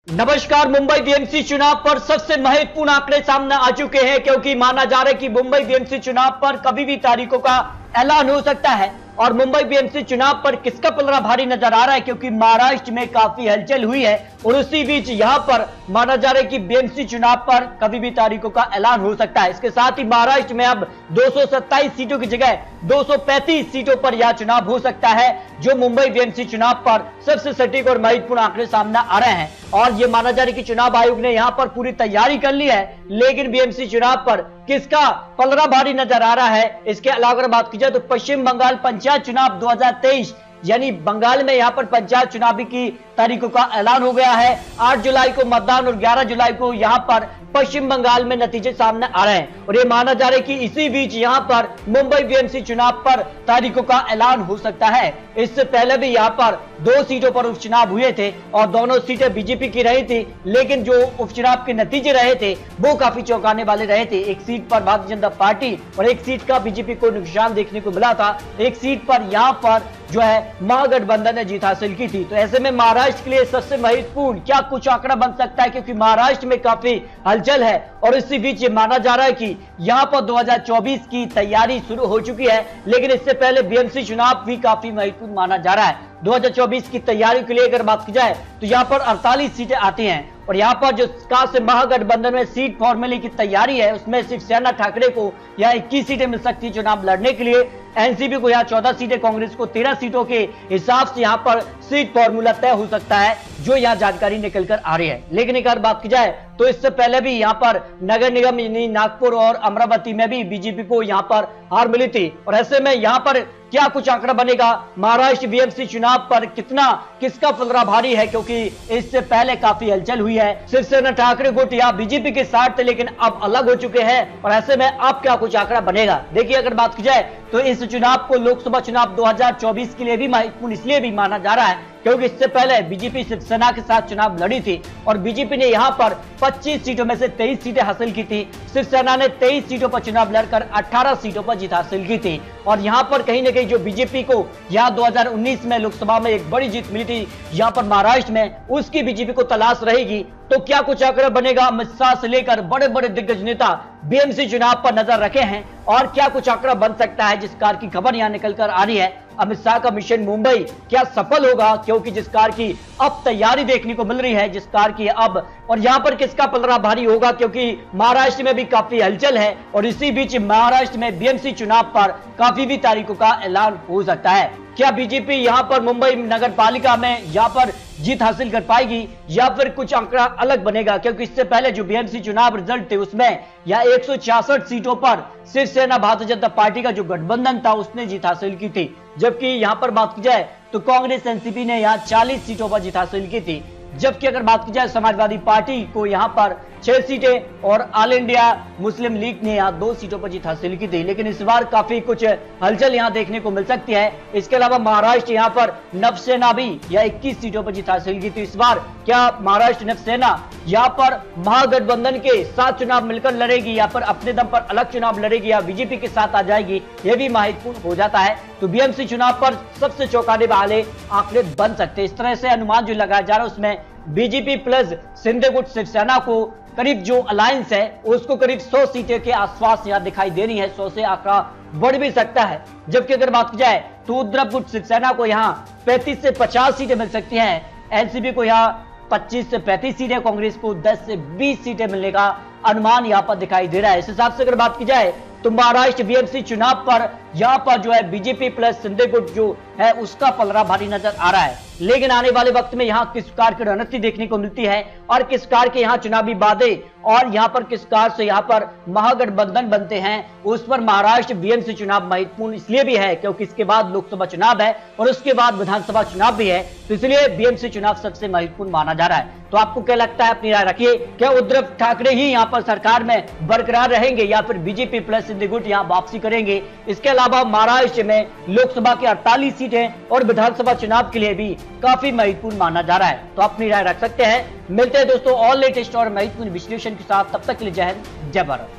नमस्कार। मुंबई बीएमसी चुनाव पर सबसे महत्वपूर्ण आंकड़े सामने आ चुके हैं, क्योंकि माना जा रहा है कि मुंबई बीएमसी चुनाव पर कभी भी तारीखों का ऐलान हो सकता है। और मुंबई बीएमसी चुनाव पर किसका पलड़ा भारी नजर आ रहा है, क्योंकि महाराष्ट्र में काफी हलचल हुई है और उसी बीच यहां पर माना जा रहा है कि बीएमसी चुनाव पर कभी भी तारीखों का ऐलान हो सकता है। इसके साथ ही महाराष्ट्र में अब 227 सीटों की जगह 235 सीटों पर यह चुनाव हो सकता है, जो मुंबई बीएमसी चुनाव पर सबसे सटीक और महत्वपूर्ण आंकड़े सामने आ रहे हैं। और यह माना जा रहा है कि चुनाव आयोग ने यहां पर पूरी तैयारी कर ली है, लेकिन बीएमसी चुनाव पर किसका पलड़ा भारी नजर आ रहा है। इसके अलावा अगर बात की जाए तो पश्चिम बंगाल पंचायत चुनाव 2023 यानी बंगाल में यहां पर पंचायत चुनाव की तारीखों का ऐलान हो गया है। 8 जुलाई को मतदान और 11 जुलाई को यहां पर पश्चिम बंगाल में नतीजे सामने आ रहे हैं। और ये माना जा रहा है कि इसी बीच यहां पर मुंबई बीएमसी चुनाव पर तारीखों का ऐलान हो सकता है। इससे पहले भी यहां पर 2 सीटों पर उपचुनाव हुए थे और दोनों सीटें बीजेपी की रही थी, लेकिन जो उपचुनाव के नतीजे रहे थे वो काफी चौंकाने वाले रहे थे। एक सीट पर भारतीय जनता पार्टी और एक सीट का बीजेपी को नुकसान देखने को मिला था। एक सीट पर यहां पर जो है महागठबंधन ने जीत हासिल की थी। तो ऐसे में महाराष्ट्र के लिए सबसे महत्वपूर्ण क्या कुछ आंकड़ा बन सकता है, क्योंकि महाराष्ट्र में काफी हलचल है। और इसी बीच ये माना जा रहा है कि यहां पर 2024 की तैयारी शुरू हो चुकी है, लेकिन इससे पहले बीएमसी चुनाव भी काफी महत्वपूर्ण माना जा रहा है। 2024 की तैयारी के लिए अगर बात की जाए तो यहां पर 48 सीटें आती हैं और यहां पर जो खास महागठबंधन में सीट फॉर्मूले की तैयारी है, उसमें शिवसेना ठाकरे को यहां 21 सीटें मिल सकती है चुनाव लड़ने के लिए। एनसीपी को यहां 14 सीटें, कांग्रेस को 13 सीटों के हिसाब से यहां पर सीट फॉर्मूला तय हो सकता है, जो यहां जानकारी निकल कर आ रही है। लेकिन एक बार बात की जाए तो इससे पहले भी यहां पर नगर निगम यानी नागपुर और अमरावती में भी बीजेपी को यहां पर हार मिली थी। और ऐसे में यहां पर क्या कुछ आंकड़ा बनेगा, महाराष्ट्र बीएमसी चुनाव पर किसका पलड़ा भारी है, क्योंकि इससे पहले काफी हलचल हुई है। शिवसेना ठाकरे गुट या बीजेपी के साथ थे, लेकिन अब अलग हो चुके हैं। और ऐसे में अब क्या कुछ आंकड़ा बनेगा, देखिए अगर बात की जाए तो इस चुनाव को लोकसभा चुनाव 2024 के लिए भी महत्वपूर्ण इसलिए भी माना जा रहा है, क्योंकि इससे पहले बीजेपी शिवसेना के साथ चुनाव लड़ी थी और बीजेपी ने यहां पर 25 सीटों में से 23 सीटें हासिल की थी। शिवसेना ने 23 सीटों पर चुनाव लड़कर 18 सीटों पर जीत हासिल की थी। और यहां पर कहीं ना कहीं जो बीजेपी को यहां 2019 में लोकसभा में एक बड़ी जीत मिली थी, यहां पर महाराष्ट्र में उसकी बीजेपी को तलाश रहेगी। तो क्या कुछ आंकड़ा बनेगा, अमित शाह से लेकर बड़े बड़े दिग्गज नेता बीएमसी चुनाव पर नजर रखे हैं और क्या कुछ आंकड़ा बन सकता है, जिस कार की खबर यहां निकल कर आ रही है। अमित शाह का मिशन मुंबई क्या सफल होगा, क्योंकि जिस कार की अब तैयारी देखने को मिल रही है, जिस कार की अब, और यहां पर किसका पलड़ा भारी होगा, क्योंकि महाराष्ट्र में भी काफी हलचल है और इसी बीच महाराष्ट्र में बीएमसी चुनाव पर काफी भी तारीखों का ऐलान हो सकता है। क्या बीजेपी यहां पर मुंबई नगर पालिका में यहां पर जीत हासिल कर पाएगी या फिर कुछ आंकड़ा अलग बनेगा, क्योंकि इससे पहले जो बीएमसी चुनाव रिजल्ट थे उसमें यह 166 सीटों पर शिवसेना भारतीय जनता पार्टी का जो गठबंधन था उसने जीत हासिल की थी, जबकि यहां पर बात की जाए तो कांग्रेस एनसीपी ने यहां 40 सीटों पर जीत हासिल की थी। जबकि अगर बात की जाए समाजवादी पार्टी को यहां पर 6 सीटें और ऑल इंडिया मुस्लिम लीग ने यहां 2 सीटों पर जीत हासिल की थी। लेकिन इस बार काफी कुछ हलचल यहां देखने को मिल सकती है। इसके अलावा महाराष्ट्र यहां पर नवसेना भी या 21 सीटों पर जीत हासिल की थी। इस बार क्या महाराष्ट्र नवसेना यहां पर महागठबंधन के साथ चुनाव मिलकर लड़ेगी या फिर अपने दम पर अलग चुनाव लड़ेगी या बीजेपी के साथ आ जाएगी, यह भी महत्वपूर्ण हो जाता है। तो बीएमसी चुनाव पर सबसे चौंकाने वाले आंकड़े बन सकते हैं। इस तरह से अनुमान जो लगाया जा रहा है उसमें बीजेपी प्लस शिंदे गुट शिवसेना को करीब जो अलायंस है उसको करीब 100 सीटें के आसपास यहां दिखाई दे रही है। 100 से आंकड़ा बढ़ भी सकता है। जबकि अगर बात की जाए तो उद्धव गुट शिवसेना को यहां 35 से 50 सीटें मिल सकती हैं। एनसीपी को यहां 25 से 35 सीटें, कांग्रेस को 10 से 20 सीटें मिलने का अनुमान यहां पर दिखाई दे रहा है। इस हिसाब से अगर बात की जाए तो महाराष्ट्र बीएमसी चुनाव पर यहां पर जो है बीजेपी प्लस शिंदे गुट जो है उसका पलड़ा भारी नजर आ रहा है। लेकिन आने वाले वक्त में यहां किस कार की रणनीति देखने को मिलती है और किस कार के यहां चुनावी वादे और यहां पर किस कार से यहां पर महागठबंधन बनते हैं, उस पर महाराष्ट्र बीएमसी चुनाव महत्वपूर्ण इसलिए भी है क्योंकि इसके बाद लोकसभा चुनाव है और उसके बाद विधानसभा चुनाव भी है। तो इसलिए बीएमसी चुनाव सबसे महत्वपूर्ण माना जा रहा है। तो आपको क्या लगता है, अपनी राय रखिए। क्या उद्धव ठाकरे ही यहां पर सरकार में बरकरार रहेंगे या फिर बीजेपी प्लस शिंदे गुट यहां वापसी करेंगे? इसके अलावा महाराष्ट्र में लोकसभा की 48 सीटें और विधानसभा चुनाव के लिए भी काफी महत्वपूर्ण माना जा रहा है। तो अपनी राय रख सकते हैं। मिलते हैं दोस्तों और लेटेस्ट और महत्वपूर्ण विश्लेषण के साथ। तब तक के लिए जय हिंद, जय भारत।